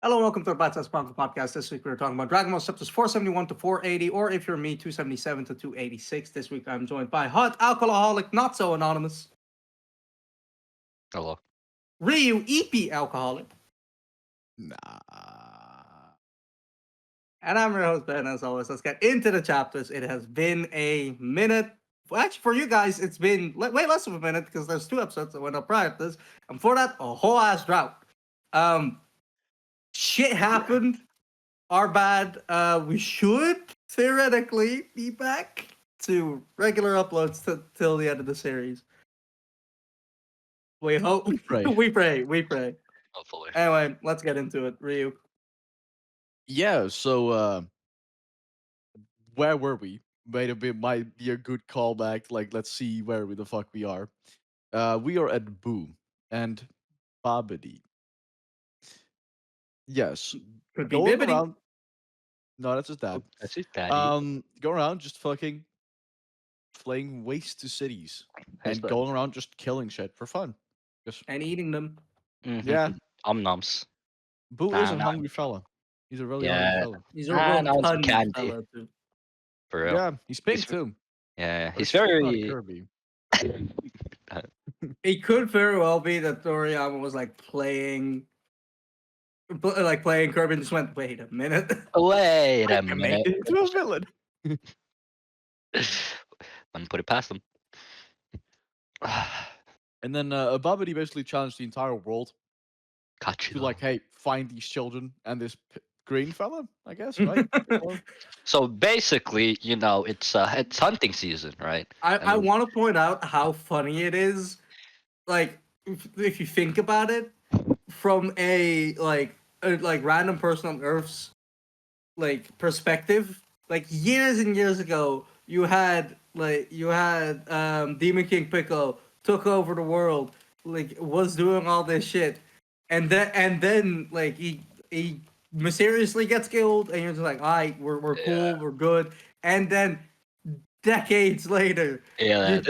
Hello, welcome to the Bad Manga podcast. This week we're talking about Dragon Ball chapters 471 to 480, or if you're me, 277 to 286. This week I'm joined by Hot Alcoholic, not so anonymous, Hello. Ryu EP Alcoholic, Nah. and I'm your host Ben. As always, let's get into the chapters. It has been a minute. Well, actually, for you guys, it's been way less of a minute because there's 2 episodes that went up prior to this, and for that, a whole ass drought. Shit happened. Our bad. We should theoretically be back to regular uploads till the end of the series. We hope. We pray. we pray. We pray. Hopefully. Anyway, let's get into it. Ryu. Yeah, so where were we? Might be a good callback. Like, let's see where the fuck we are. We are at Boo and Babidi. Yes. Could be Going Bibbidi. around. No, that's just that. That's just daddy. Go around just fucking laying waste to cities That's and the- going around just killing shit for fun. And eating them. Yeah. Nums. Boo Nah, is a nah. hungry fella. He's a really Yeah. hungry fella. These are Ah, real now it's tons candy. fella, too. For real. Yeah, he's pink He's- too. Yeah. But He's it's not very. Kirby. It could very well be that Toriyama was like playing Kirby and just went, wait a minute. Wait a I can make minute. it Into a villain. Let me put it past him. And then Babidi basically challenged the entire world Got you. to like, hey, find these children and this green fella, I guess, right? So basically, it's hunting season, right? I want to point out how funny it is, like if you think about it, from a random person on Earth's like perspective. Like years and years ago, you had Demon King Piccolo took over the world, like was doing all this shit, and then like he mysteriously gets killed, and you're just like, alright, we're cool, Yeah. we're good, and then decades later, Yeah.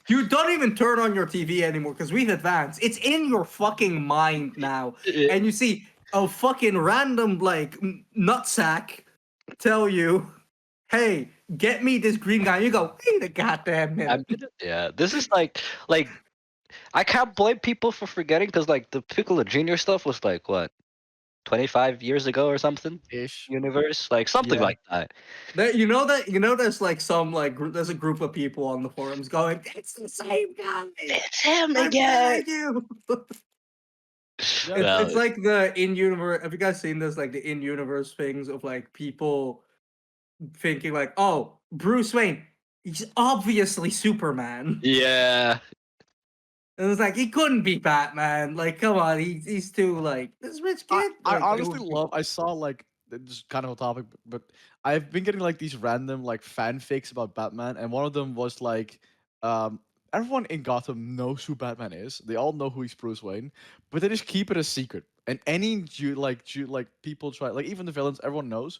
you don't even turn on your TV anymore because we've advanced. It's in your fucking mind now, and you see a fucking random like nutsack tell you, "Hey, get me this green guy." You go, "Wait a goddamn minute." Yeah. This is like I can't blame people for forgetting because like the Piccolo Junior stuff was like what 25 years ago or something. Ish. Universe, like something Yeah. like that. There's like some there's a group of people on the forums going, "It's the same guy. It's him I'm again. telling you." Yeah. Well, It's like the in-universe. Have you guys seen this? Like the in-universe things of like people thinking like, "Oh, Bruce Wayne, he's obviously Superman," yeah. and it's like he couldn't be Batman. Like, come on, he's too like this rich kid. I Like, honestly it- love. I saw like this is kind of a topic, but I've been getting like these random like fanfics about Batman, and one of them was like, everyone in Gotham knows who Batman is. They all know who he's Bruce Wayne, but they just keep it a secret. And any people try, like even the villains, everyone knows,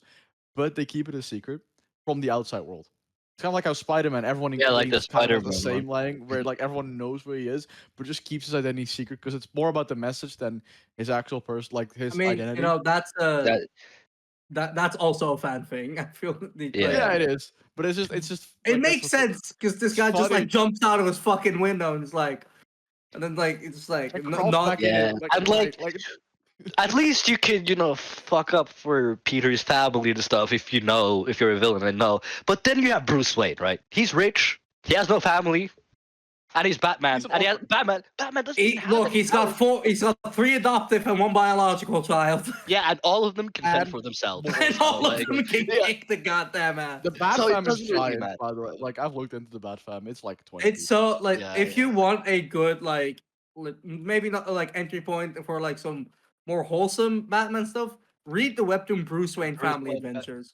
but they keep it a secret from the outside world. It's kind of like how Spider-Man, everyone in Yeah, like Queens the kind of has the Spider-Man same line, where like everyone knows where he is, but just keeps his identity secret because it's more about the message than his actual person, like his I mean, identity. that's That, that's also a fan thing. I feel Yeah. Yeah, it is. But it's just it like, that's makes what's sense because this guy just funny. like jumps out of his fucking window and it's like, and then like it's like Like, no, crawls not back in Yeah, it, and, like, at least you can, fuck up for Peter's family and stuff if you're a villain and know. But then you have Bruce Wayne, right? He's rich, he has no family, and he's Batman. He's an And he has Batman doesn't even have any he's got powers. he's got 3 adoptive and 1 biological child. Yeah, and all of them can fend And- for themselves. And so, all of like, them can yeah. kick the goddamn ass. the Bat So it Fam is doesn't really giant, matter. by the way. Like I've looked into the Bat Fam. It's like 20. It's so like Yeah, if you want a good like maybe not like entry point for like some more wholesome Batman stuff, read the webtoon Bruce Wayne Bruce Family Wayne, Adventures.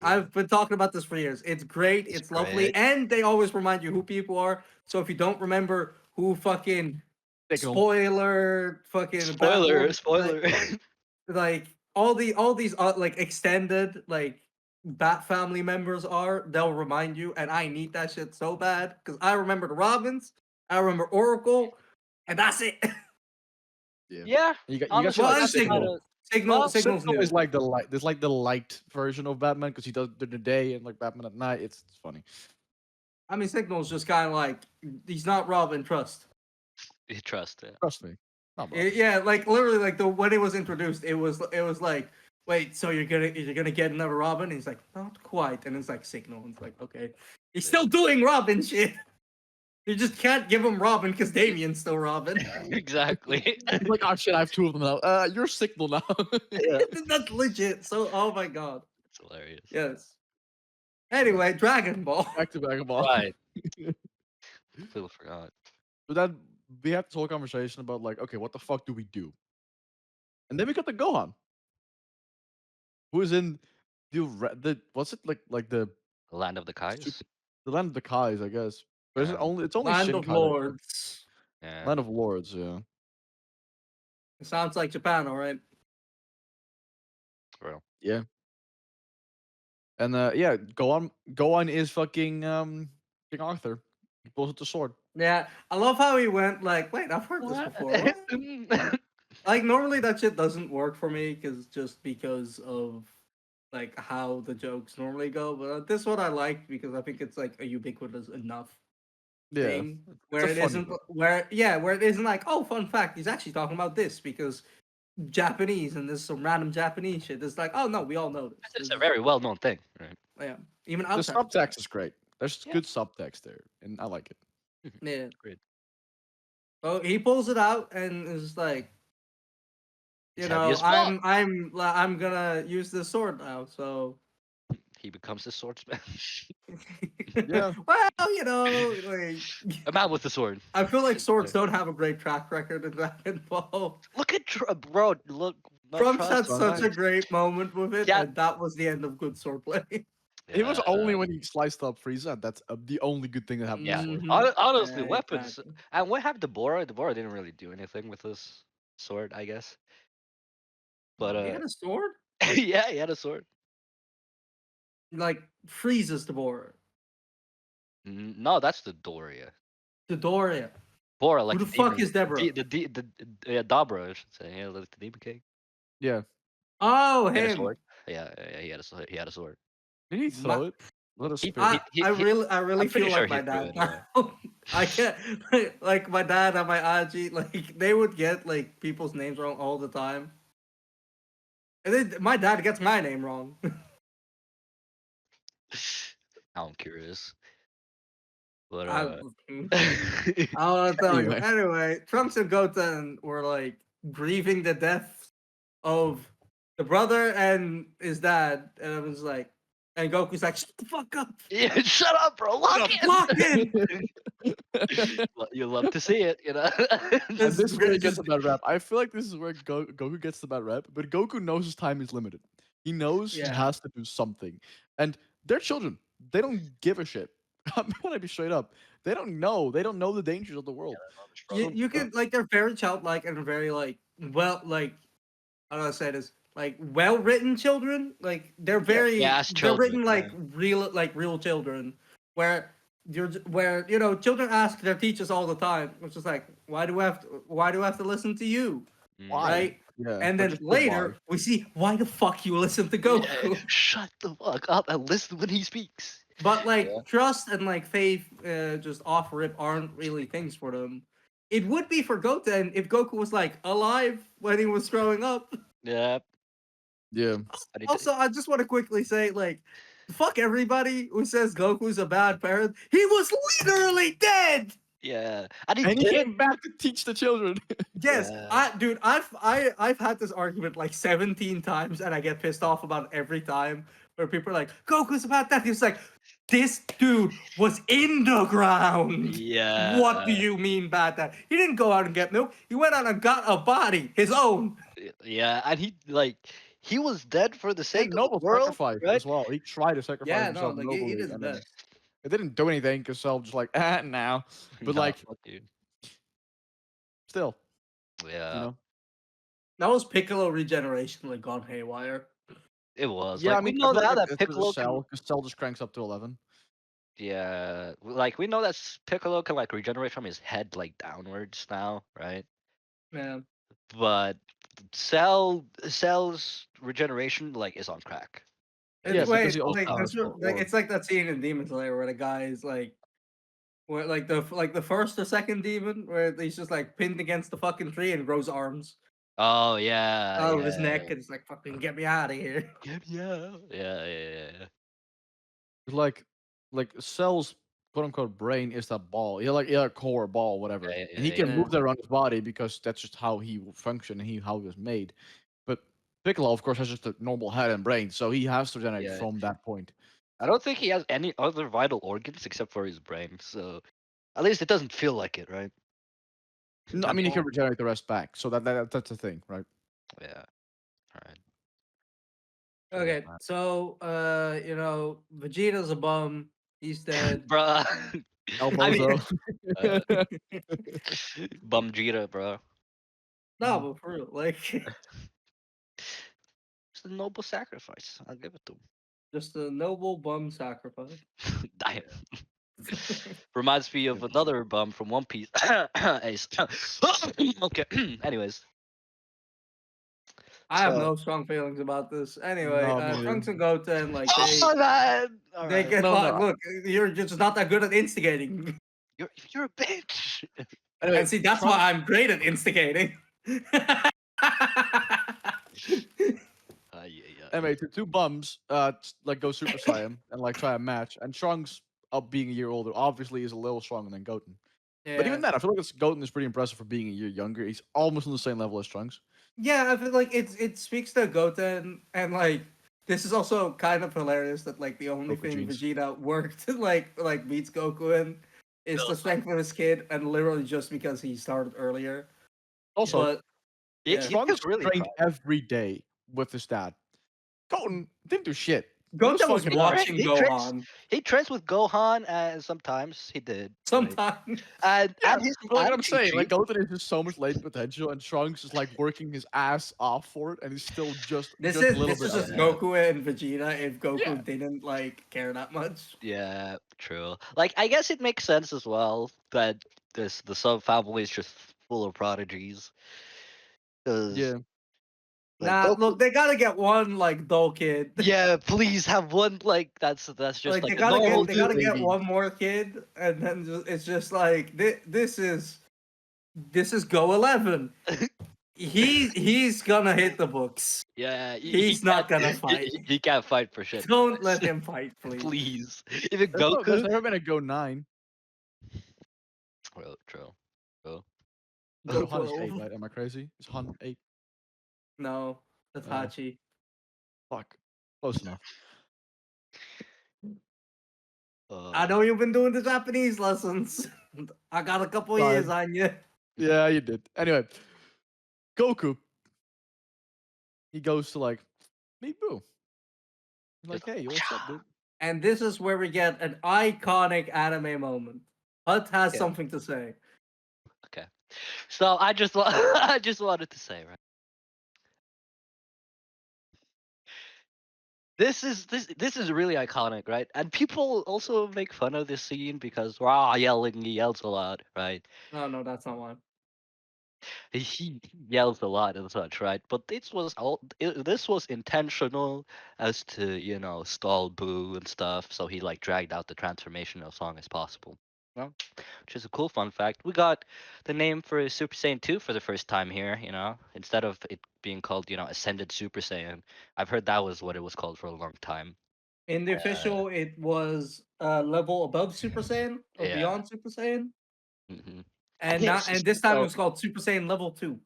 yeah. I've been talking about this for years. It's great, It's it's lovely, great. and they always remind you who people are. So if you don't remember who fucking Take it home. fucking Spoiler, Batwoman, spoiler. like all these like extended like Bat family members are, they'll remind you, and I need that shit so bad because I remember the Robins, I remember Oracle, and that's it. Yeah. You got Honestly, your, Well, like, I think- signal. Signal's new. is like the light. There's like the light version of Batman because he does it during the day and like Batman at night. It's funny. I mean, Signal's just kind of like he's not Robin. Trust. You trust it. Trust me. Not Batman. Yeah, like literally, like when it was introduced, it was like, wait, so you're gonna get another Robin? And he's like, not quite, and it's like Signal, and it's like, okay, he's still doing Robin shit. You just can't give him Robin because Damien's still Robin. Exactly. He's like, oh shit, I have two of them now. You're Signal now. Yeah. That's legit. So, oh my god, It's hilarious. yes. Anyway, Dragon Ball. Back to back ball. Right. Completely forgot. But then we had this whole conversation about like, okay, what the fuck do we do? And then we got the Gohan, who is in the what's it like the The Land of the Kais. the land of the Kais, I guess. But Yeah. it's only Land Shinkai of that- Lords. Yeah. Land of Lords, yeah. It sounds like Japan, all right. For real. Yeah. And yeah, Gohan is fucking King Arthur. He pulls out the sword. Yeah, I love how he went like, wait, I've heard this before. What? Like normally that shit doesn't work for me because of like how the jokes normally go, but this one I like because I think it's like a ubiquitous enough Yeah. thing where a it funny isn't one. where it isn't like, oh, fun fact, he's actually talking about this because Japanese and there's some random Japanese shit. It's like, oh no, we all know this. It's a very well-known thing, right? Yeah, even The outside. subtext is great. There's Yeah. good subtext there, and I like it. Yeah. Great. So he pulls it out and is like, you It's heavy know, as fuck. I'm gonna use this sword now. So He becomes the swordsman. Yeah. well, you know, like A man with the sword. I feel like swords don't have a great track record in Dragon Ball. Look at bro. Look. No Trunks had trust. such a nice. great moment with it, Yeah. and that was the end of good swordplay. It was Yeah. only when he sliced up Frieza. That's the only good thing that happened. Yeah. To the sword. Mhm. Honestly, Yeah, weapons. exactly. And what happened to Bora? Bora didn't really do anything with this sword, I guess. But He had a sword? yeah, he had a sword. Like freezes the Bora. No, that's the Doria. The Doria. Bora, like Who the the fuck demon- is Deborah? The Dabra, I should say. Yeah, like the demon king. Yeah. Oh, He had a him. sword. Yeah, he had a sword. He had a sword. Did he Ma- throw it? Let us He- spirit. he- I really I'm pretty feel sure like he my threw dad. it, yeah. now. I can't like my dad and my auntie, like they would get like people's names wrong all the time. And then my dad gets my name wrong. Now I'm curious. But I don't want to tell you. Anyway. Anyway, Trunks and Goten were like grieving the death of the brother and his dad, and I was like, and Goku's like, shut the fuck up, yeah, shut up, bro. Lock in. lock in. Well, you love to see it, you know. And This this is where he just- gets the bad rap. I feel like this is where Goku gets the bad rap, but Goku knows his time is limited. He knows he Yeah. has to do something. And they're children. They don't give a shit. I'm gonna be straight up. They don't know. They don't know the dangers of the world. You can like they're very childlike and very like well like how do I say this, like well written children, like they're very Yeah, as they're written children, like real children where you know children ask their teachers all the time, which is like why do I have to listen to you, Why? right? Yeah. And but then just later we see why the fuck you listen to Goku. Shut the fuck up and listen when he speaks. But like Yeah. trust and like faith, just off rip aren't really things for them. It would be for Goten if Goku was like alive when he was growing up. Yeah. Yeah. Also, I just want to quickly say, like, fuck everybody who says Goku's a bad parent. He was literally dead. Yeah. And he didn't- came back to teach the children. Yes, Yeah. I've had this argument like 17 times, and I get pissed off about it every time. Where people are like, Goku's about that. He's like, this dude was in the ground. Yeah. What do you mean bad that? He didn't go out and get milk. He went out and got a body, his own. Yeah, and he was dead for the sake And of noble the world, sacrifice right? as well. He tried to sacrifice Yeah, no, himself like nobly. he did his and then best. it didn't do anything because Cell just like now. But Nah, like fuck, dude. still, Yeah, you know. That was Piccolo regeneration like gone haywire. it was. Yeah, Like, I mean, we know I feel now like that it's Piccolo can, Cell because Cell just cranks up to 11. yeah, like we know that Piccolo can like regenerate from his head like downwards now, right? Man. But Cell's regeneration like is on crack. Yeah, It's because wait, he also like has the like orb. it's like that scene in Demon Slayer where the guy is like, where like the first or second demon where he's just like pinned against the fucking tree and grows arms Oh yeah, out of his yeah. neck and it's like fucking get me out of here. Yeah, yeah. It's like Cell's quote unquote brain is that ball. Yeah, core ball, whatever. And he Yeah. can Yeah. move that around his body because that's just how he will function and how he was made. But Piccolo, of course, has just a normal head and brain, so he has to generate Yeah. from that point. I don't think he has any other vital organs except for his brain, so at least it doesn't feel like it, right? No, I mean he can regenerate the rest back, so that's the thing, right? Yeah. All right. Cool, Okay, so Vegeta's a bum. He's man. dead. Bruh. El I mean, Bozo. uh, Bum Jita, bro. No, but for real, like It's a noble sacrifice. I'll give it to just a noble bum sacrifice. him. Damn. Reminds me of another bum from One Piece. Ace. Okay. Anyways, I have so. no strong feelings about this. Anyway, No, me neither. Trunks and Goten, like Oh man! All they right. get No, no. look. You're just not that good at instigating, You're a bitch. Anyway, and see that's why Trunks, I'm great at instigating. Yeah. anyway, the two bums like go Super Saiyan and like try a match, and Trunks, up being a year older, obviously is a little stronger than Goten. But even Yeah. then, I feel like Goten is pretty impressive for being a year younger. He's almost on the same level as Trunks. Yeah, I feel like it speaks to Goten, and like this is also kind of hilarious that like the only Goku thing genes. Vegeta worked like beats Goku in is the strength of his kid, and literally just because he started earlier. Also, But He yeah, Trunks took really trained pride. every day with his dad. Goten didn't do shit. He was Goten was fucking watching He trains. Gohan He trains with Gohan, and sometimes he did. Right? sometimes. Yeah, And he's but like and I'm Chi saying, Chi. like Goten is just so much latent potential, and Trunks is like working his ass off for it, and he's still just a little This bit is out just there. Yeah. Goku and Vegeta if Yeah, Goku didn't like care that much. Yeah, true. Like I guess it makes sense as well that the sub family is just full of prodigies. Because yeah. like Nah, Goku. look, they gotta get one like dull kid. Yeah, please have one like that's just Like like a normal they dude. gotta get Baby. one more kid, and then it's just like this is Go 11. He's gonna hit the books. Yeah, he He's can't not gonna fight. he can't fight for shit, Don't let guys. him fight, please. Please. Even There's Goku. never been a Go 9. Well, true. True. Go Han is 8, 12. right? Am I crazy? Is Han 8? No, that's Oh, Hachi. fuck. Close enough. I Uh, know you've been doing the Japanese lessons. I got a couple years Fine. on you. Yeah, you did. Anyway, Goku, he goes to like meet Boo. He's like, just hey, what's up, dude? And this is where we get an iconic anime moment. Hut has yeah. something to say. Okay. So I just I just wanted to say, right. This is really iconic, right? And people also make fun of this scene because wow, yelling, he yells a lot, right? Oh no, that's not one. He yells a lot and such, right? But this was intentional as to stall Boo and stuff. So he like dragged out the transformation as long as possible. Well, which is a cool fun fact. We got the name for Super Saiyan 2 for the first time here. Instead of it being called Ascended Super Saiyan. I've heard that was what it was called for a long time. In the Uh, official, it was a level above Super Saiyan or yeah. beyond Super Saiyan, Hmm. and not and this time it So was called Super Saiyan Level 2.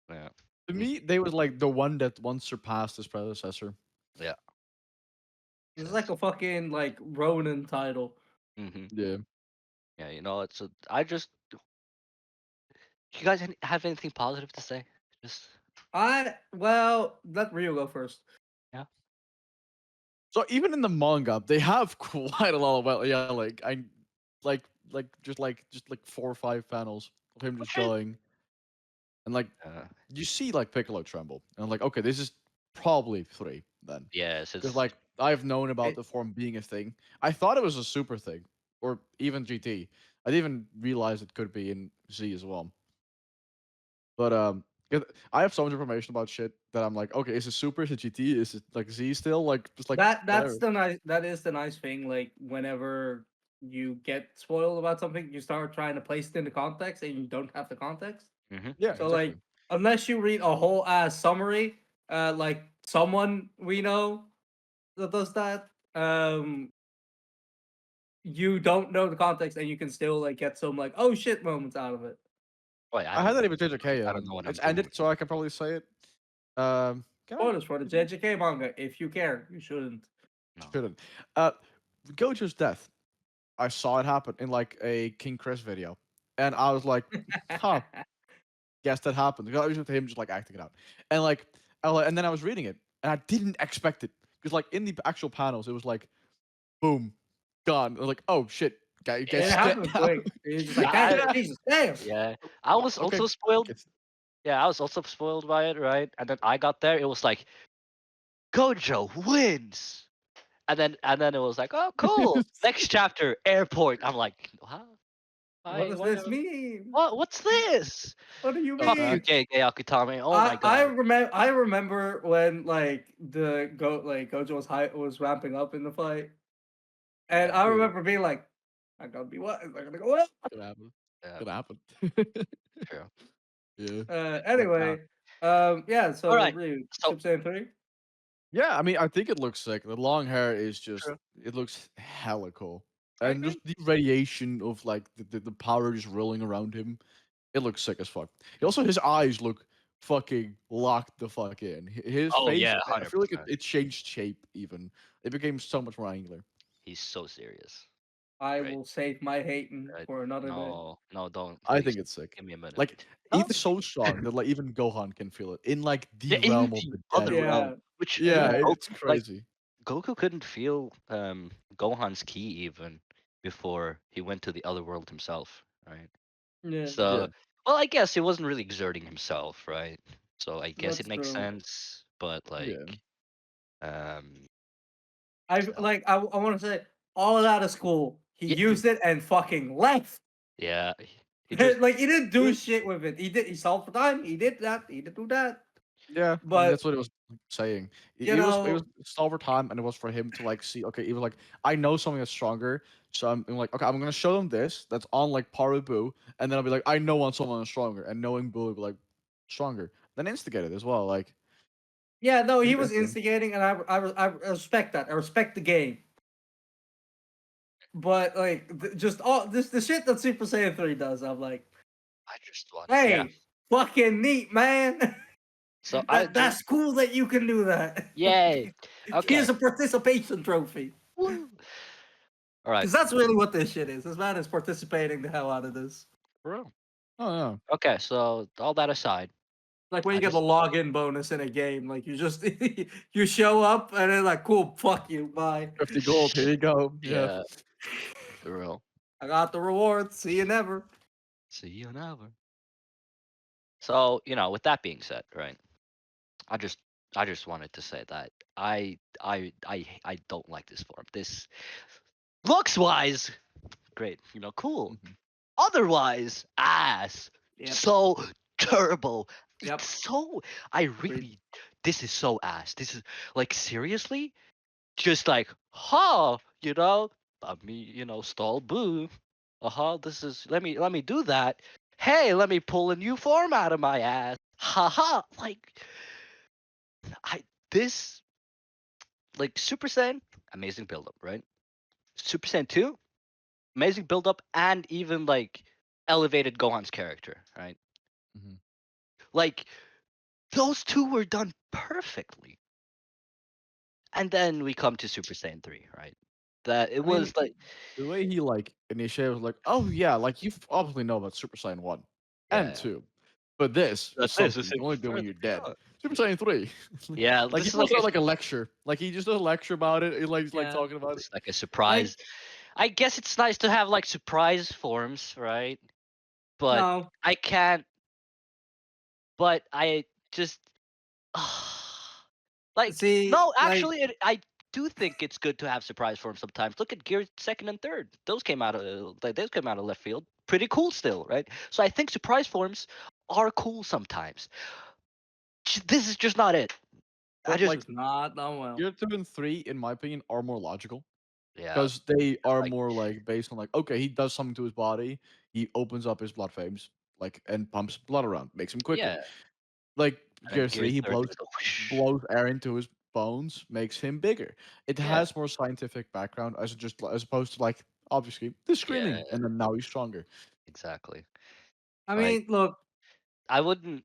Yeah. to me, they was like the one that once surpassed his predecessor. Yeah. It's like a fucking like Ronin title. Hmm. Yeah. Yeah. I just. You guys have anything positive to say? Just. Let Rio go first. Yeah. So even in the manga, they have quite a lot of like 4 or 5 panels of him just Okay. going, and like Uh, you see like Piccolo tremble, and I'm like, okay, this is probably 3 then, yes, because it's like I've known about It, the form being a thing. I thought it was a super thing, or even GT. I didn't even realize it could be in Z as well. But I have so much information about shit that I'm like, okay, is it Super? Is it GT? Is it like Z still? Like just like That's whatever. the nice. That is the nice thing. Like whenever you get spoiled about something, you start trying to place it into context, and you don't have the context. Mm-hmm. Yeah, So exactly. like, unless you read a whole ass summary, like someone we know that does that, you don't know the context, and you can still like get some like oh shit moments out of it. Wait, I haven't even JJK I yet. don't know what I'm It's doing. ended, so I can probably say it. Can I? Spoilers for the JJK manga. If you care, you shouldn't. No. Shouldn't. Gojo's death. I saw it happen in like a King Chris video, and I was like, huh, yes, that happened. Because I was with him just like acting it out, and like, and then I was reading it, and I didn't expect it because like in the actual panels, it was like, boom, gone. I was like, oh shit, guy, It guys, get happened down. quick. You're just like, I, damn, Jesus, damn. yeah, I was Okay, also spoiled. get- Yeah, I was also spoiled by it, right? And then I got there, it was like Gojo wins, and then it was like, oh, cool. Next chapter, airport. I'm like, huh? What Why? does Why? this mean? What's this? What do you Oh Fuck man, you, mean? gay Akutami. Oh my I god. remember. I remember when like Gojo was ramping up in the fight, and Yeah, I yeah, remember being like, "I gotta be what? Is I gonna go up?" gonna happen. yeah, Gonna happen. true. Yeah. But Anyway, yeah. All So right. Ryu, So Super Saiyan 3. yeah, I mean, I think it looks sick. The long hair is just, true. it looks hella cool. I And just agree. the radiation of like the power just rolling around him, it looks sick as fuck. Also, his eyes look fucking locked the fuck in. His Oh face, yeah, I hundred feel like percent. it changed shape even. It became so much more angular. He's so serious. I Right. will save my hating Right. for another day. No, no, don't I please. think it's sick. Give me a minute. Like, No. it's so strong that like even Gohan can feel it in like the Yeah, in realm of the the other dead. realm, Yeah, which Yeah, even yeah, it's Like crazy. Goku couldn't feel Gohan's ki even before he went to the other world himself, right? yeah. Yeah. So, well, I guess he wasn't really exerting himself, right? So I guess it That's makes true. sense, but Yeah. um, I still, like. I want to say all out of school. He yeah, used it and fucking left. yeah, he just Like he didn't he do was, shit with it. He did. He solved for time. He did that. He did do that. Yeah, I mean But that's what it was saying. you It was know, over time, and it was for him to like see. Okay, he was like, I know something that's stronger, so I'm like, okay, I'm gonna show them this that's on like par with Boo, and then I'll be like, I know when someone is stronger, and knowing Boo will be like stronger, then instigate it as well. Like yeah, no, pretty he was good, man. instigating, and I respect that. I respect the game. But like, just all this the shit that Super Saiyan 3 does. I'm like, I just want, yeah. hey, fucking neat, man. So I just, That's cool that you can do that. yay, Here's okay, a participation trophy. woo. All right, Because that's really what this shit is. This man is participating the hell out of this. bro. Oh yeah, Okay, so all that aside, Like when I you get the just, login bonus in a game, like you just you show up and then like, cool, fuck you, bye. 50 gold. Here you go. Yeah. yeah, for real. I got the rewards. See you never. See you never. So, with that being said, right? I just I just wanted to say that I don't like this form. This looks wise, great, cool. Mhm. Otherwise, ass. Yep. So terrible. Yep. It's so I Agreed. really this is so ass. This is like seriously? Just like, huh, let me, stall boo. Uh-huh, this is let me do that. Hey, let me pull a new form out of my ass. Haha, like I this like Super Saiyan, amazing build-up, right? Super Saiyan 2, amazing build-up and even like elevated Gohan's character, right? Mhm. Like those two were done perfectly. And then we come to Super Saiyan 3, right? That it I mean, was like The way he like initiated was like, oh yeah, like you obviously know about Super Saiyan 1 and yeah. 2. But this is This something is you only do when further you're dead. beyond. Super Saiyan 3. Yeah, Like this he is pulls out like a lecture. Like he just does a lecture about it. He like he's like yeah. talking about it. it's like a Like, surprise. I guess it's nice to have like surprise forms, right? But no. I can't. But I just like See, no. like, Actually, I do think it's good to have surprise forms sometimes. Look at Gear second and third; those came out of left field. Pretty cool still, right? So I think surprise forms are cool sometimes. This is just not it. I But just like It's not done well. year 2 and 3, in my opinion, are more logical yeah, because they are like more like based on like okay, he does something to his body, he opens up his blood veins, like and pumps blood around, makes him quicker. yeah. Like And then year gear 3, he third blows is a whoosh. blows air into his bones, makes him bigger. It Yeah, has more scientific background as opposed to like obviously the yeah, screaming, and then now he's stronger. exactly. I Like mean, look, I wouldn't.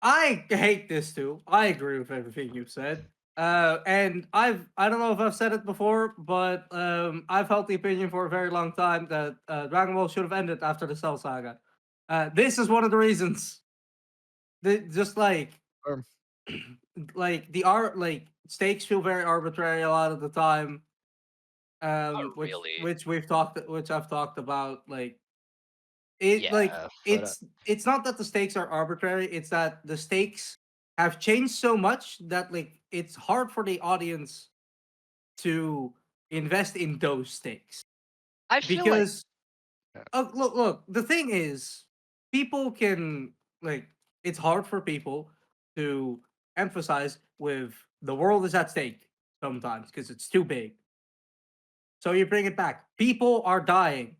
I hate this too. I agree with everything you said. And I don't know if I've said it before, but I've held the opinion for a very long time that Dragon Ball should have ended after the Cell Saga. This is one of the reasons. Just like Um, like the art, like stakes feel very arbitrary a lot of the time. Not really. Which I've talked about. Like Yeah, but it's not that the stakes are arbitrary, it's that the stakes have changed so much that like it's hard for the audience to invest in those stakes I feel like because look, the thing is people can like it's hard for people to emphasize with the world is at stake sometimes because it's too big, so you bring it back, people are dying,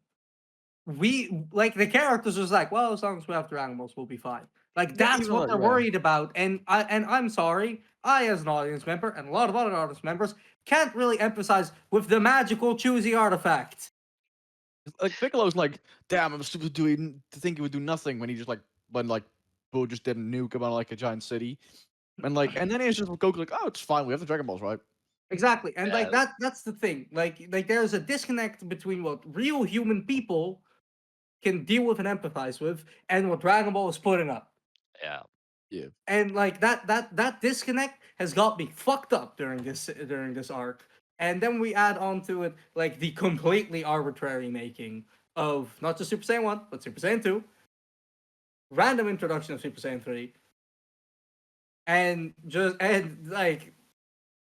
we like the characters was like, well, as long as we have Dragon Balls, we'll be fine. Like yeah, that's even what like they're yeah. worried about. And I'm sorry, I as an audience member and a lot of other audience members can't really emphasize with the magical choosy artifact. Like Piccolo's like, damn, I'm stupid to think he would do nothing when he just like when like Boo just did a nuke him on like a giant city. And then he's just Goku like, oh, it's fine, we have the Dragon Balls, right? Exactly. And yeah, like that's the thing. Like there's a disconnect between what real human people can deal with and empathize with and what Dragon Ball is putting up. yeah. Yeah. And like that disconnect has got me fucked up during this arc. And then we add on to it like the completely arbitrary making of not just Super Saiyan 1 but Super Saiyan 2, random introduction of Super Saiyan 3, and like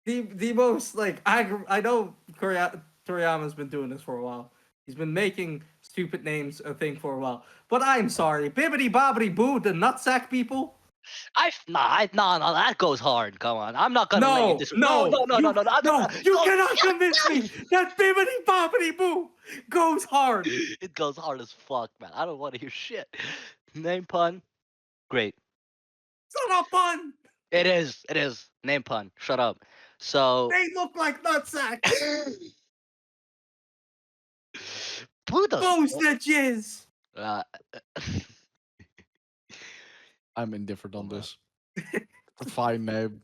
the most like I know Toriyama's been doing this for a while. He's been making stupid names a thing for a while. But I'm sorry, Bibbidi Bobbidi Boo, the nutsack people. No, that goes hard. Come on, I'm not gonna let you No, dis. No, no, no, no, no, you no, no, no, you no. cannot convince me that Bibbidi Bobbidi Boo goes hard. It goes hard as fuck, man. I don't want to hear shit. Name pun, great. It's not a pun. It is. It is. Name pun. Shut up. So. They look like nutsacks. Blue does. Boo's the jizz. Uh, I'm indifferent on Hold on. this. It's a fine name.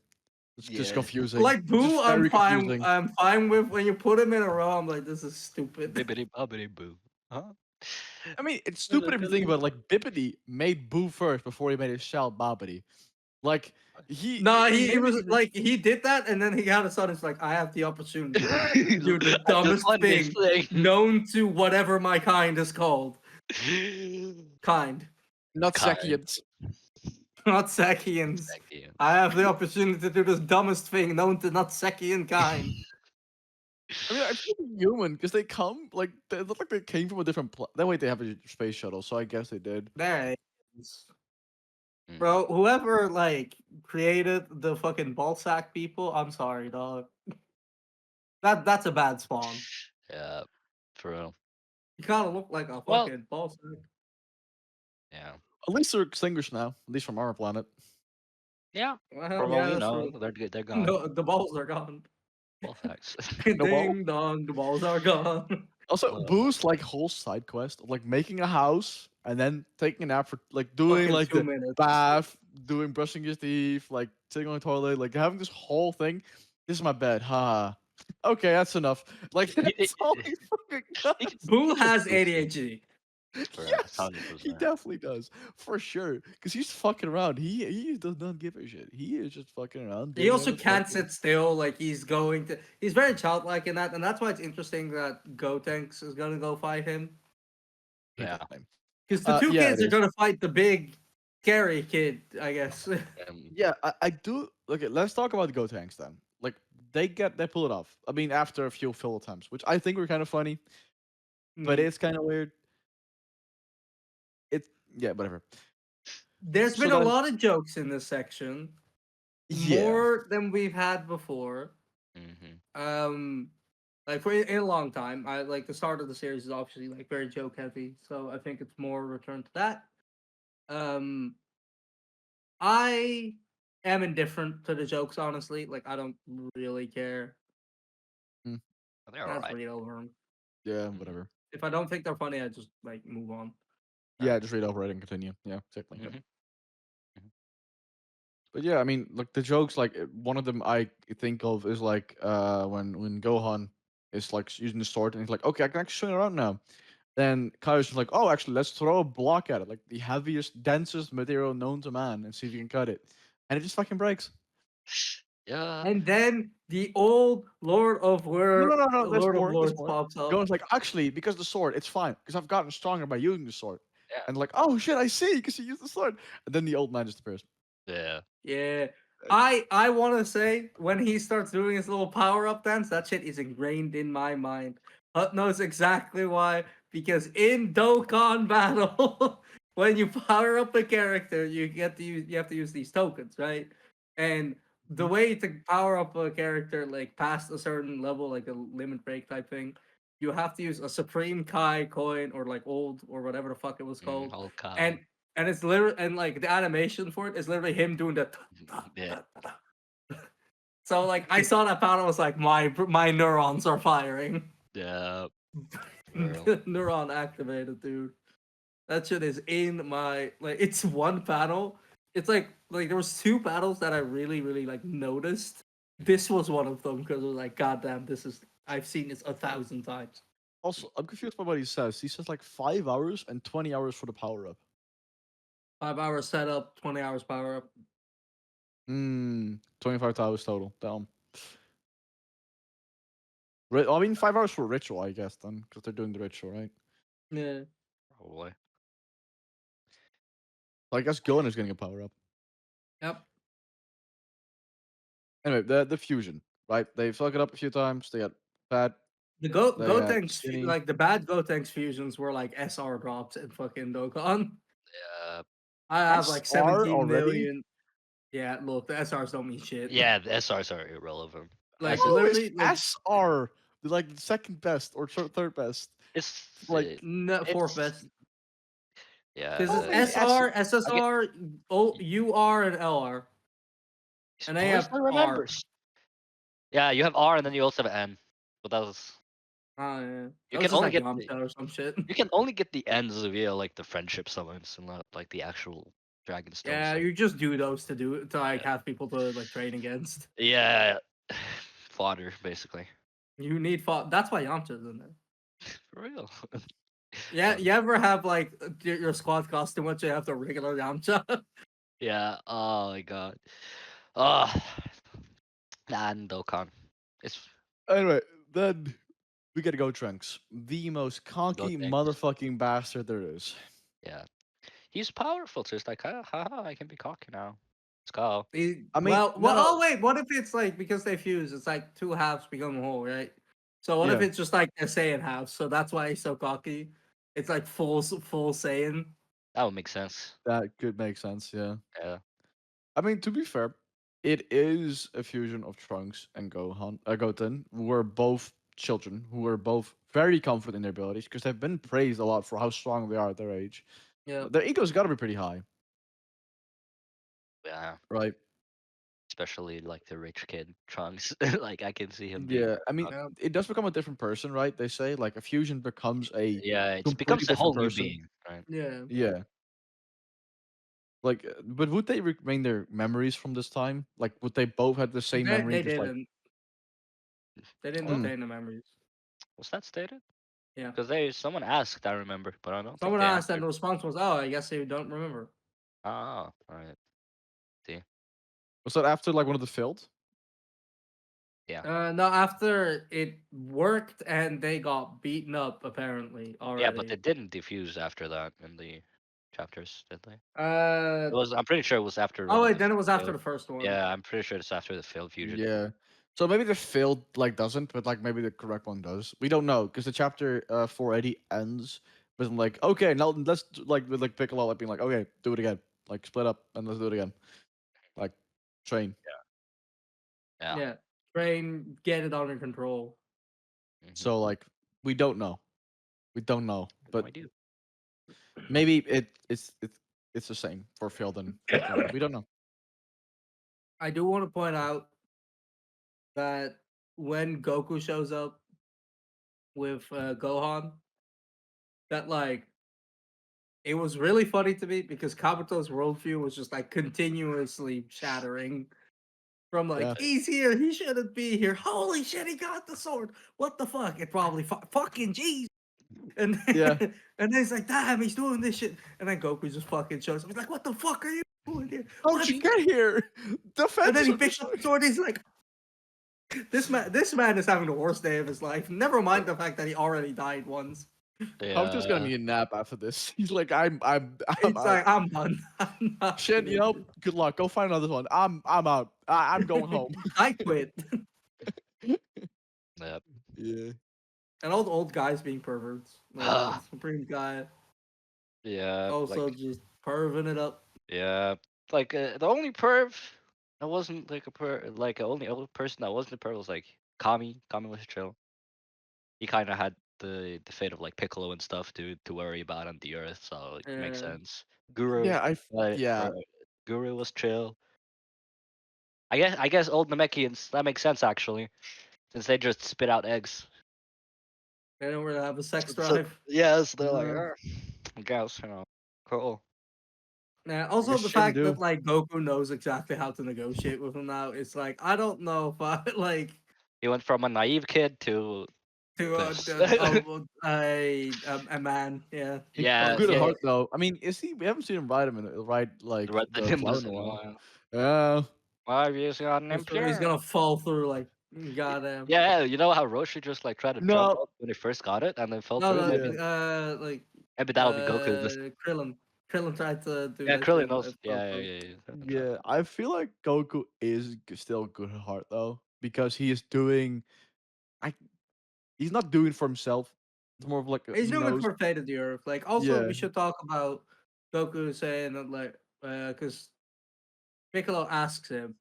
It's just Yeah. confusing. Like It's Boo, just I'm very fine. confusing. I'm fine with when you put him in a row. I'm like, this is stupid. Bibbidi bobbidi boo. Huh? I mean, it's stupid if you think about it. Like Bippity made Boo first before he made his child Bobbity. Like No, he he maybe was like he did that, and then he had a son. It's like I have the opportunity to do the dumbest funniest thing known to whatever my kind is called. Kind, not Kind. Sekians. not Sakians. I have the opportunity to do this dumbest thing known to not Sakian kind. I mean, I feel human because they come like they look like they came from a different planet. That way they have a space shuttle, so I guess they did. There it is. Mm. Bro, whoever like created the fucking ballsack people, I'm sorry, dog. That's a bad spawn. Yeah, for real. You kind of look like a Well, fucking ballsack. yeah, At least they're extinguished now, at least from our planet. yeah. Well, For yeah, all we that's know, true. they're good. They're gone. No, the balls are gone. Well, thanks. No ball. Ding dong, the balls are gone. Also, Well, Boo's like whole side quest of like making a house and then taking a nap for like doing Fucking like 2 the minutes. bath, doing brushing your teeth, like sitting on the toilet, like having this whole thing. This is my bed, ha. Okay, that's enough. Like that's all he fucking does. Boo has ADHD. for Yes, 100%. he definitely does for sure. Because he's fucking around. He does not give a shit. He is just fucking around. He doing also whatever can't the fuck sit still. Like he's very childlike in that, and that's why it's interesting that Gotenks is gonna go fight him. he- Yeah. Because the two Yeah, kids it are is. gonna fight the big, scary kid, I guess. Yeah, I do. Okay, let's talk about the Go Tanks then. Like they pull it off. I mean, after a few fail attempts, which I think were kind of funny, but Mm. it's kind of weird. It yeah, whatever. There's So been a then, lot of jokes in this section, yeah. more than we've had before. Mm-hmm. Like for in a long time, I like the start of the series is obviously like very joke heavy, so I think it's more return to that. Um, I am indifferent to the jokes, honestly. Like I don't really care. Mm, They're I just alright. read over them. yeah, Mm-hmm. whatever. If I don't think they're funny, I just like move on. Yeah, just read over it and continue. Yeah, exactly. Yep. Mm-hmm. But yeah, I mean, like the jokes, like one of them I think of is like when Gohan is like using the sword and he's like, okay, I can actually swing around now. Then Kai's just like, oh, actually, let's throw a block at it, like the heaviest, densest material known to man, and see if you can cut it. And it just fucking breaks. Yeah. And then the old No, no, no, no. There's Lord of more. There's Lords more. pops up. Gohan's like, actually, because the sword, it's fine, because I've gotten stronger by using the sword. Yeah. And like, oh shit, I see, because you used the sword. And then the old man just appears. Yeah. Yeah. I want to say when he starts doing his little power up dance, that shit is ingrained in my mind. Hut knows exactly why because in Dokkan battle, when you power up a character, you have to use these tokens, right? And the Mhm. way to power up a character like past a certain level, like a limit break type thing, you have to use a Supreme Kai coin or like old or whatever the fuck it was called. Whole And cow. and it's literally and like the animation for it is literally him doing the Yeah. so like I saw that panel, I was like my neurons are firing. Yeah. Girl. Neuron activated, dude. That shit is in my like it's one panel. It's like there was two battles that I really like noticed. This was one of them because it was like, goddamn, this is I've seen this 1,000 times. Also, I'm confused by what he says. He says like 5 hours and 20 hours for the power up. 5 hours setup, 20 hours power up. 25 hours total. Damn. I mean, 5 hours for ritual, I guess, then, because they're doing the ritual, right? Yeah. Probably. So I guess Gohan is getting a power up. Yep. Anyway, the fusion, right? They fuck it up a few times. They got fat. The They had Gotenks skinny. like the bad Gotenks fusions were like SR drops in fucking Dokkan. Yeah. I have like SR 17 already? million. Yeah, look, the SRs don't mean shit. Yeah, the SRs are irrelevant. Like How is literally, like SR like the second best or third best? It's Like, no, fourth it's best. yeah. Because how it's many S? SR, I get. SSR, UR, and LR, and they have Supposedly R. remembers. Yeah, you have R and then you also have N. But that was Oh yeah, you that was can just only like get the Yamcha or some shit. you can only get the N's via like the friendship summons and not like the actual Dragon Stone Yeah, stuff. you just do those to like Yeah. have people to like train against. Yeah. Fodder, basically. You need That's why Yamcha's in there. For real. Yeah, Fun. you ever have like your squad costume, which you have the regular Yamcha? Yeah. Oh my god. Oh, and Dokkan. It's Anyway, then we gotta go Trunks, the most go conky thanks. motherfucking bastard there is. Yeah. He's powerful, so it's like, haha, I can be cocky now. Let's go. I mean, no, no, Oh wait, what if it's like because they fuse, it's like two halves become a whole, right? So what if yeah, it's just like a Saiyan half? So that's why he's so cocky. It's like full Saiyan. That would make sense. that could make sense. Yeah, Yeah. I mean, to be fair, it is a fusion of Trunks and Goten, who are both children, who are both very confident in their abilities because they've been praised a lot for how strong they are at their age. Yeah. Their ego's got to be pretty high, Yeah. right? Especially like the rich kid Trunks. Like I can see him being Yeah, I mean, Yeah. it does become a different person, right? They say like a fusion becomes a yeah, it completely becomes a different whole new person. being, right? Yeah. Yeah. Like, but would they remain their memories from this time? Like, would they both have the same memory? They Just like, didn't. They didn't Well, mm, retain the memories. was that stated? Yeah. Because they someone asked, I remember, but I don't think Someone they asked and answered. the response was, "Oh, I guess you don't remember." Oh, alright. See. was that after like one of the failed? Yeah. No, after it worked and they got beaten up apparently Yeah, but they already. didn't defuse after that in the chapters, did they? Uh It was I'm pretty sure it was after one oh of wait, the then it was after failed. the first one. Yeah, I'm pretty sure it's after the failed fusion. Yeah. So maybe the failed like doesn't, but like maybe the correct one does. We don't know because the chapter 480 ends with them like, okay, now let's like with like Piccolo like being like, okay, do it again. Like split up and let's do it again. Like train. Yeah. Yeah. Train, get it under control. Mhm. So like we don't know. We don't know. No But idea. maybe it's the same for Phil than Goku. We don't know. I do want to point out that when Goku shows up with Gohan, that like it was really funny to me because Kabuto's worldview was just like continuously shattering. From like Yeah. he's here, he shouldn't be here. Holy shit, he got the sword. What the fuck? It probably fucking jeez. And then, Yeah. and then he's like, damn, he's doing this shit. And then Goku just fucking shows up. He's like, what the fuck are you doing here? How'd What? you get here? The And then fences he are picks up destroyed. the sword. He's like, this man is having the worst day of his life. Never mind the fact that he already died once. Kabuto's gonna Yeah. need a nap after this. He's like, I'm It's out. like I'm done. I'm not Shit, doing you know, this. good luck. Go find another one. I'm out. I'm going home. I quit. Yep. Yeah. And all the old guys being perverts. The Supreme guy Yeah. also Like. just perving it up. Yeah. Like the only perv that wasn't like a like the only other person that wasn't a perv was like Kami. Kami was chill. He kind of had the fate of like Piccolo and stuff to worry about on the Earth, so it makes sense. Guru, Yeah, yeah. Guru was chill. I guess old Namekians, that makes sense actually, since they just spit out eggs. They don't really have a sex So drive. yes, they're like, Yeah. I guess cool. Yeah, I also guess the Shin fact do. that like Goku knows exactly how to negotiate with him now. It's like I don't know if I like He went from a naive kid to to this. a man. Yeah, Yeah, Good at yeah. also heart though. I mean, is he? We haven't seen him ride like Read the the cloud Nimbus in a in a while. while. Yeah. 5 years got an he's impure. gonna fall through like goddamn. Yeah, you know how Roshi just like tried to jump No. up when he first got it and then fell No, through? no, Yeah. like Maybe that'll be Goku this. Krillin. Krillin tried to do Yeah, that shit Krillin and knows. fell Yeah, yeah, through. yeah, yeah. Krillin tried. Yeah. I feel like Goku is still good at heart though, because he is doing. I. He's not doing it for himself. It's more of like He's he doing it knows. for Fate of the Earth. Like also Yeah. we should talk about Goku saying that like because Piccolo asks him,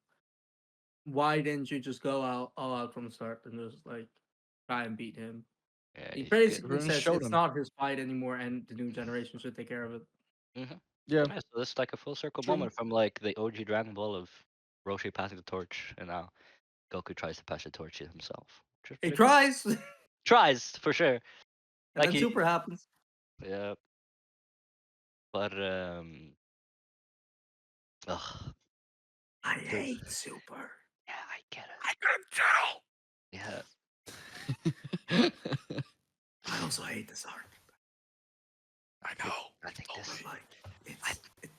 why didn't you just go out all out from the start and just like try and beat him? Yeah, He he's good. basically Everyone says showed it's him. not his fight anymore and the new generation should take care of it. Mm-hmm. Yeah. Yeah, so this is like a full circle True. moment from like the OG Dragon Ball of Roshi passing the torch, and now Goku tries to pass the torch himself, which is He pretty cool. tries, and Tries for sure. Like then he, Super happens. yeah, but ugh, I so- hate Super. yeah, I get it. I can tell. Yeah, I also hate this art. I know. I think this. But like,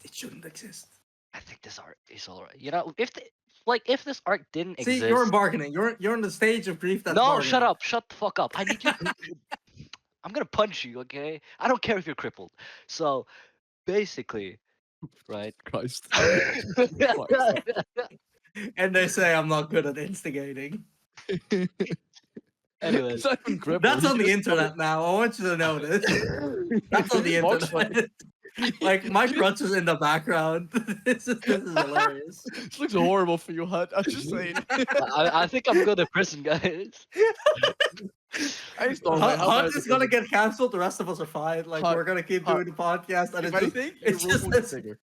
it shouldn't exist. I think this art is alright. You know, if this art didn't See, exist. you're bargaining. You're on the stage of grief that's No, bargaining. shut up. Shut the fuck up. I need you. I'm gonna punch you, okay? I don't care if you're crippled. So, basically, right? Christ. And they say I'm not good at instigating. Anyways, He's not even crippled, That's he on the just internet now. I want you to know this. That's on the Walks internet. Like my crutch is in the background. This is hilarious. This looks horrible for you, Hut. I'm just saying. I think I'm going to prison, guys. I just don't know how Hunt bad is it gonna is. get cancelled. The rest of us are fine. Like Hunt- we're gonna keep Hunt, doing the podcast, and If it's just anything, your it's room just will get this. bigger.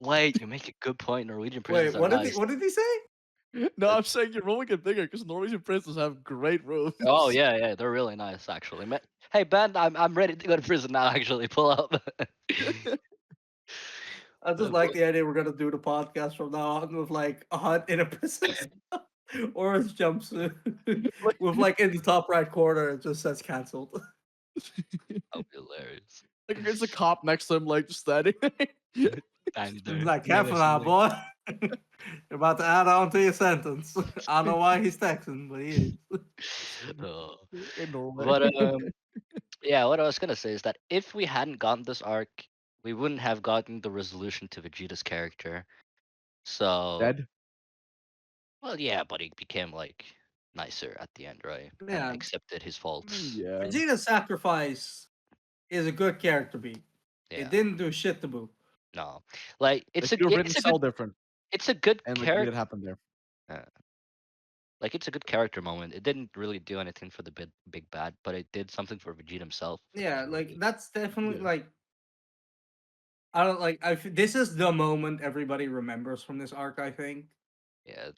Wait, you make a good point. Norwegian prisons Wait, are nice. what did he say? No, I'm saying your room will get bigger because Norwegian prisons have great rooms. Oh yeah, yeah, they're really nice actually. Hey Ben, I'm ready to go to prison now. Actually, pull up. I just like the idea we're gonna do the podcast from now on with like a Hunt in a prison or his jumpsuit with like in the top right corner it just says cancelled. That'll be hilarious. Like there's a cop next to him, like just standing there. Bang there. He's like, careful now, boy. You're about to add on to your sentence. I don't know why he's texting, but he is. Oh. In Norway. But yeah, what I was gonna say is that if we hadn't gotten this arc, we wouldn't have gotten the resolution to Vegeta's character. So Dead. well, yeah, but he became like nicer at the end, right? Yeah. And accepted his faults. Yeah. Vegeta's sacrifice is a good character beat. Yeah. It didn't do shit to Boo. No, like They could have written it's a Cell good different it's a good and like made character. it happen there. Like it's a good character moment. It didn't really do anything for the big bad, but it did something for Vegeta himself, which Yeah, was really like good. that's definitely Yeah. like I don't like. This is the moment everybody remembers from this arc. I think Yeah,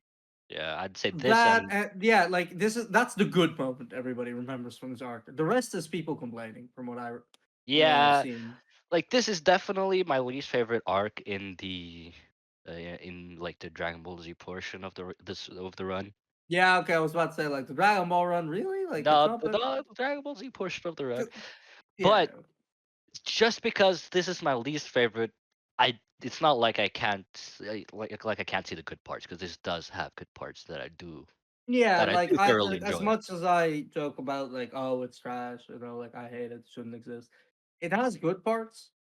yeah. I'd say this that, and yeah, like that's the good moment everybody remembers from this arc. The rest is people complaining from what I've yeah, seen. like this is definitely my least favorite arc in the yeah, in like the Dragon Ball Z portion of the run. Yeah, okay, I was about to say like the Dragon Ball run. Really, like it's No, not been. the Dragon Ball Z portion of the run. Yeah, But just because this is my least favorite, it's not like I can't like I can't see the good parts because this does have good parts yeah, that I like do thoroughly as enjoy. much as I joke about like, oh, it's trash, like I hate it, shouldn't exist. It has good parts,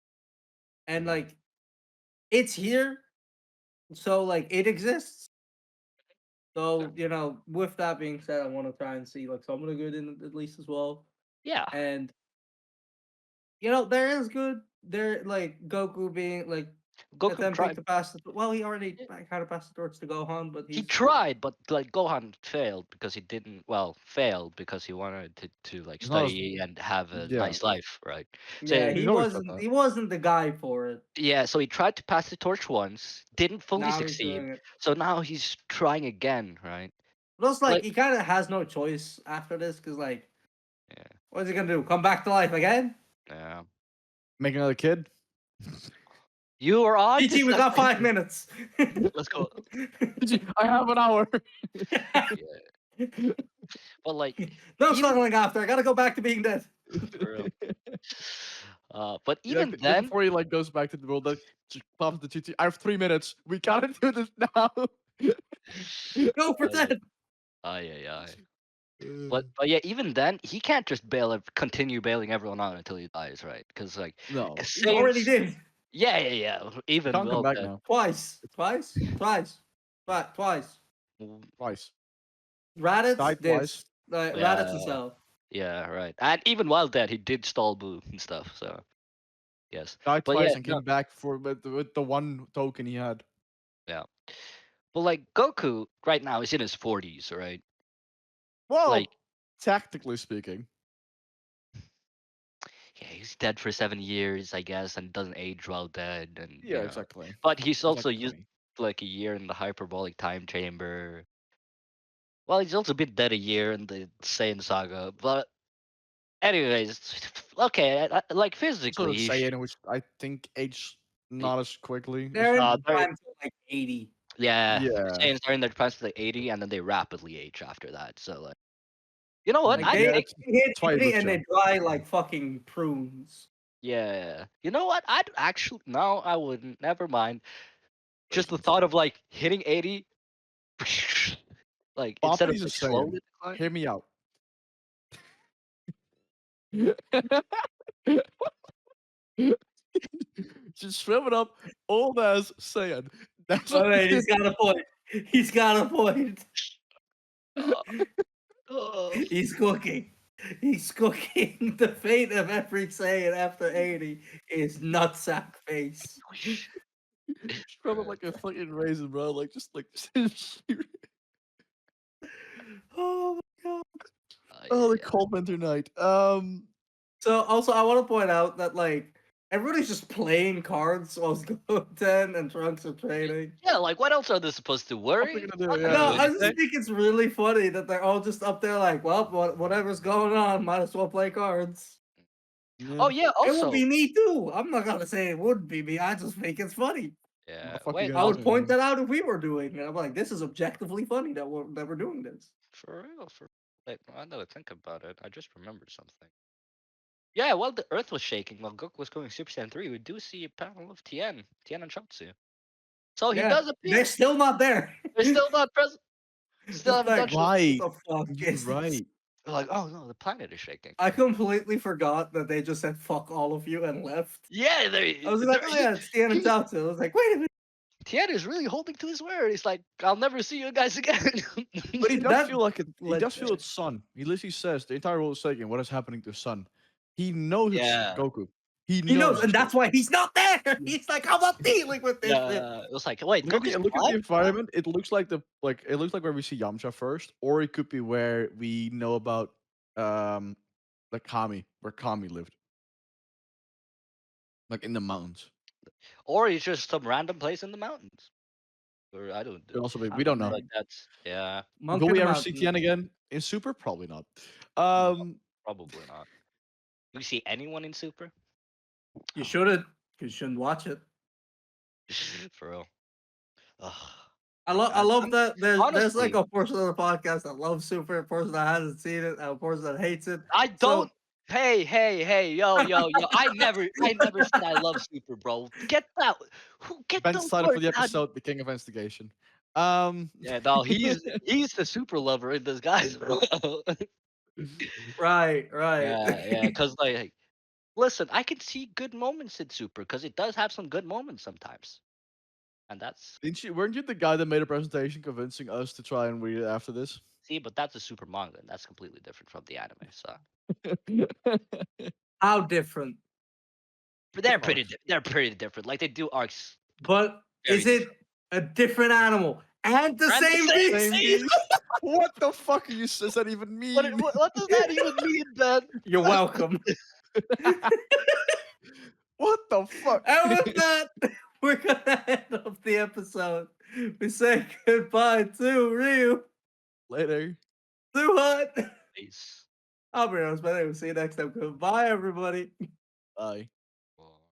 and Mhm. like it's here, so like it exists. Yeah. So with that being said, I want to try and see like some of the good in it at least as well. Yeah, And there is good. There like Goku being like Goku attempting tried. to pass the he already kind of passed the torch to Gohan, but He he's tried, but like Gohan failed because he didn't. Well, failed because he wanted to like It's not as study and have a yeah. nice life, right? yeah, So He's always said that. he wasn't the guy for it. yeah, so he tried to pass the torch once, didn't fully Now he's succeed. doing it. So now he's trying again, right? Plus, like Like, he kind of has no choice after this because like, yeah, what is he gonna do? Come back to life again? yeah. Make another kid. You are on to GG, we got something. 5 minutes. Let's go. I have an hour. Yeah, but like No even snuggling after. I gotta go back to being dead. for real. But Yeah, even then, before he like goes back to the world, like just pops the GT. I have 3 minutes. We gotta do this now. Go for uh, 10. yeah. But yeah, even then, he can't just continue bailing everyone out until he dies, right? Because like, No, 'cause He's already Saiyans, did. yeah. he Even can't come well back dead. now. Twice. Twice. Twice. Raditz Died did. twice. Raditz Yeah, himself. yeah, right. And even while dead, he did stall Boo and stuff. So yes, Died but twice yeah, and no, came back with the one token he had. yeah. But like Goku right now is in his 40s, right? Like, Well, tactically speaking. yeah, he's dead for 7 years, I guess, and doesn't age while dead, and Yeah, exactly. But he's also used Exactly. like a year in the hyperbolic time chamber. Well, he's also been dead a year in the Saiyan saga. But anyways, okay, like So physically, it's Saiyan, which I think aged he- not as quickly. They're in they're, prime till like 80. yeah, Yeah. Saiyans are in their prime to like 80, and then they rapidly age after that. So like, you know what? Like Mm, I they yeah, think hit it's why 80 and Lucha. they dry like fucking prunes. yeah. You know what? I'd actually no, I wouldn't. Never mind. Just the Raisins. thought of like hitting 80, like instead Papa of is a like Saiyan. slowly decline. Hear me out. Just shrivel it up, old as Saiyan. That's Oh, what wait, he's got a point. He's got a point. Uh, uh, He's cooking. He's cooking. The fate of every Saiyan after 80 is nutsack face. shrivel up like a fucking raisin, bro. Like just like Oh my god. oh, the yeah. cold winter night. So also I want to point out that like everybody's just playing cards whilst Goten and Trunks are training. Yeah, like what else are they supposed to What are we worry? gonna do? Not gonna Yeah, No, do I just anything. think it's really funny that they're all just up there like, well, whatever's going on, might as well play cards. Oh yeah. yeah, It would also. be me too. I'm not gonna say it would be me. I just think it's funny. Yeah, What the fuck you wait, I gonna would do, point man? that out if we were doing it. I'm like, this is objectively funny that we're doing this. for real, wait, I gotta think about it. I just remembered something. Yeah, while the earth was shaking, while Goku was going Super Saiyan 3, we do see a panel of Tien and Chaozu. So he Yeah, does they're appear. still not there. They're still not present. Still Just haven't like, done shit. what Right. the fuck You're is this? right. They're like, oh no, the planet is shaking. I completely forgot that they just said "fuck all of you" and left. Yeah, I was like, oh yeah, it's Tien and Chaozu. I was like, wait a minute. Tien is really holding to his word. He's like, I'll never see you guys again. But he does That feel like it. He does feel legit. it's Sun. He literally says the entire world is shaking. What is happening to Sun? He knows it's Yeah. Goku. He knows, and that's why he's not there. He's like, I'm not dealing with this shit. Yeah, it was like, wait, Look Goku's at the alive? environment. It looks like it looks like where we see Yamcha first, or it could be where we know about the Kami, where Kami lived, like in the mountains. Or he's just some random place in the mountains. Or I don't Could also be. I We don't don't know. like that's yeah, Monk Will in we the ever see mountain. Tien again in Super? Probably not. probably not. Do you see anyone in Super? You shouldn't. You shouldn't watch it. For real. Ugh. I Like, love that there's like honestly, a person on the podcast that loves Super, a person that hasn't seen it, and a person that hates it. I So don't. Hey, yo. I never said I love Super, bro. Get that. Get Ben those started for words the out. episode, the King of Instigation. Yeah, no, he's the super lover in disguise, bro. right. Yeah, because like, listen, I can see good moments in Super because it does have some good moments sometimes, and that's Weren't you the guy that made a presentation convincing us to try and read it after this? see, but that's a Super manga, and that's completely different from the anime. So, How different. but arcs. they're pretty different. Like they do arcs. But Very is it different. a different animal and the And the same same beast? Same beast. What the fuck are you? Does that even mean? What does that even mean, Ben? You're welcome. What the fuck? And with that, we're gonna end up the episode. We say goodbye to Ryu. Later. Suhat. Peace. I'll be honest, but we'll see you next time. Goodbye, everybody. Bye.